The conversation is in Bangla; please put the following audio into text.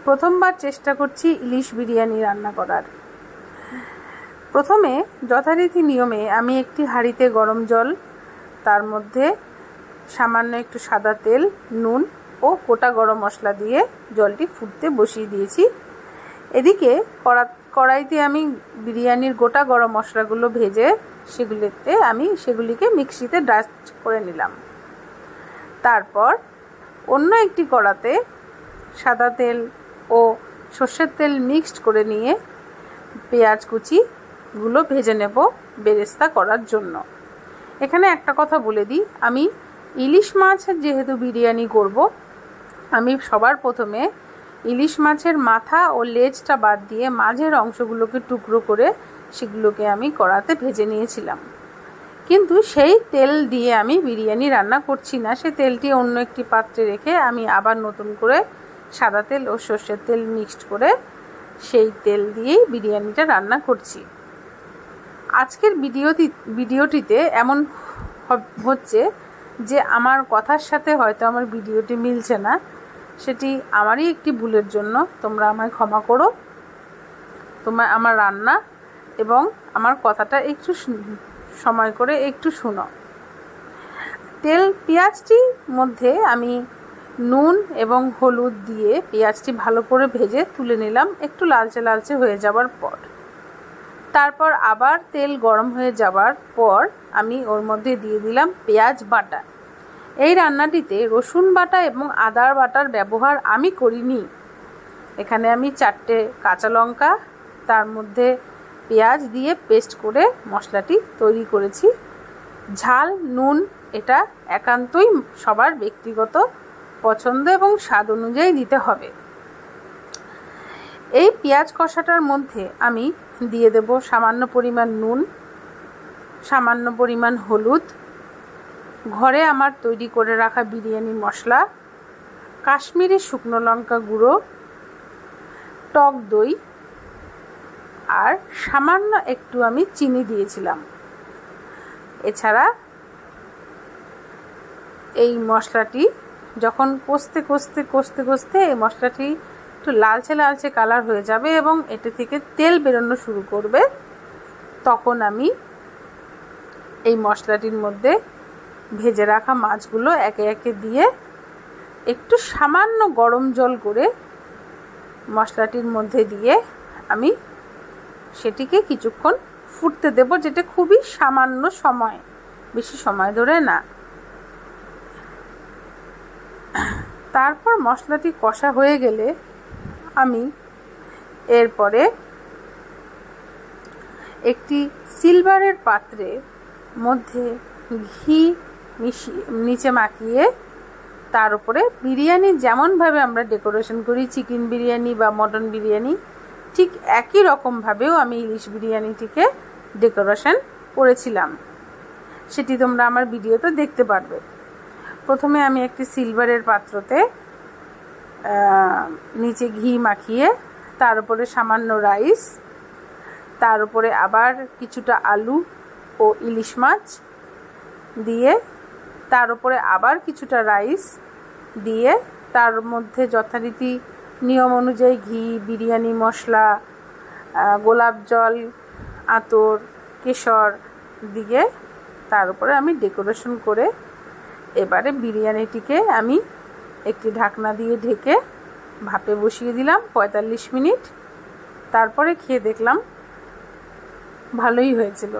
প্রথমবার চেষ্টা করছি ইলিশ বিরিয়ানি রান্না করার। প্রথমে যথারীতি নিয়মে আমি একটি হাঁড়িতে গরম জল, তার মধ্যে সামান্য একটু সাদা তেল, নুন ও গোটা গরম মশলা দিয়ে জলটি ফুটতে বসিয়ে দিয়েছি। এদিকে কড়াইতে আমি বিরিয়ানির গোটা গরম মশলাগুলো ভেজে সেগুলিকে মিক্সিতে ডাস্ট করে নিলাম। তারপর অন্য একটি কড়াতে সাদা তেল ও সর্ষের তেল মিক্সড করে নিয়ে পেঁয়াজ কুচিগুলো ভেজে নেব বেরেস্তা করার জন্য। এখানে একটা কথা বলে দিই, আমি ইলিশ মাছের যেহেতু বিরিয়ানি করব, আমি সবার প্রথমে ইলিশ মাছের মাথা ও লেজটা বাদ দিয়ে মাঝের অংশগুলোকে টুকরো করে সেগুলোকে আমি কড়াতে ভেজে নিয়েছিলাম। কিন্তু সেই তেল দিয়ে আমি বিরিয়ানি রান্না করছি না, সেই তেলটি অন্য একটি পাত্রে রেখে আমি আবার নতুন করে সাদা তেল ও সর্ষের তেল মিক্সড করে সেই তেল দিয়েই বিরিয়ানিটা রান্না করছি। আজকের ভিডিওটিতে এমন হচ্ছে যে আমার কথার সাথে হয়তো আমার ভিডিওটি মিলছে না, সেটি আমারই একটি ভুলের জন্য তোমরা আমায় ক্ষমা করো। আমার রান্না এবং আমার কথাটা একটু সময় করে একটু শোনো। পেঁয়াজটির মধ্যে আমি নুন এবং হলুদ দিয়ে পেঁয়াজটি ভালো করে ভেজে তুলে নিলাম একটু লালচে লালচে হয়ে যাওয়ার পর। তারপর আবার তেল গরম হয়ে যাওয়ার পর আমি ওর মধ্যে দিয়ে দিলাম পেঁয়াজ বাটা। এই রান্নাটিতে রসুন বাটা এবং আদা বাটার ব্যবহার আমি করিনি। এখানে আমি 4টে কাঁচা লঙ্কা, তার মধ্যে পেঁয়াজ দিয়ে পেস্ট করে মশলাটি তৈরি করেছি। ঝাল নুন এটা একান্তই সবার ব্যক্তিগত পছন্দ এবং স্বাদ অনুযায়ী দিতে হবে। এই পেঁয়াজ কষাটার মধ্যে আমি দিয়ে দেব সামান্য পরিমাণ নুন, সামান্য পরিমাণ হলুদ, ঘরে আমার তৈরি করে রাখা বিরিয়ানি মশলা, কাশ্মীরি শুকনো লঙ্কা গুঁড়ো, টক দই আর সামান্য একটু আমি চিনি দিয়েছিলাম। এছাড়া এই মশলাটি যখন কষতে এই মশলাটি একটু লালচে লালচে কালার হয়ে যাবে এবং এটি থেকে তেল বেরোনো শুরু করবে, তখন আমি এই মশলাটির মধ্যে ভেজে রাখা মাছগুলো একে একে দিয়ে একটু সামান্য গরম জল করে মশলাটির মধ্যে দিয়ে আমি সেটিকে কিছুক্ষণ ফুটতে দেব, যেটা খুবই সামান্য সময়, বেশি সময় ধরে না। তারপর মশলাটি কষা হয়ে গেলে আমি এরপরে একটি সিলভারের পাত্রে মধ্যে ঘি নিচে মাখিয়ে তার উপরে বিরিয়ানি যেমনভাবে আমরা ডেকোরেশন করি, চিকেন বিরিয়ানি বা মটন বিরিয়ানি, ঠিক একই রকমভাবেও আমি ইলিশ বিরিয়ানিটিকে ডেকোরেশন করেছিলাম। সেটি তোমরা আমার ভিডিওতে দেখতে পারবে। প্রথমে আমি একটি সিলভারের পাত্রতে নিচে ঘি মাখিয়ে তার উপরে সামান্য রাইস, তার উপরে আবার কিছুটা আলু ও ইলিশ মাছ দিয়ে, তার উপরে আবার কিছুটা রাইস দিয়ে, তার মধ্যে যথারীতি নিয়ম অনুযায়ী ঘি, বিরিয়ানি মশলা, গোলাপ জল, আতর, কেশর দিয়ে তার উপরে আমি ডেকোরেশন করে এবারে বিরিয়ানিটিকে আমি একটি ঢাকনা দিয়ে ঢেকে ভাপে বসিয়ে দিলাম 45 মিনিট। তারপরে খেয়ে দেখলাম ভালোই হয়েছিল।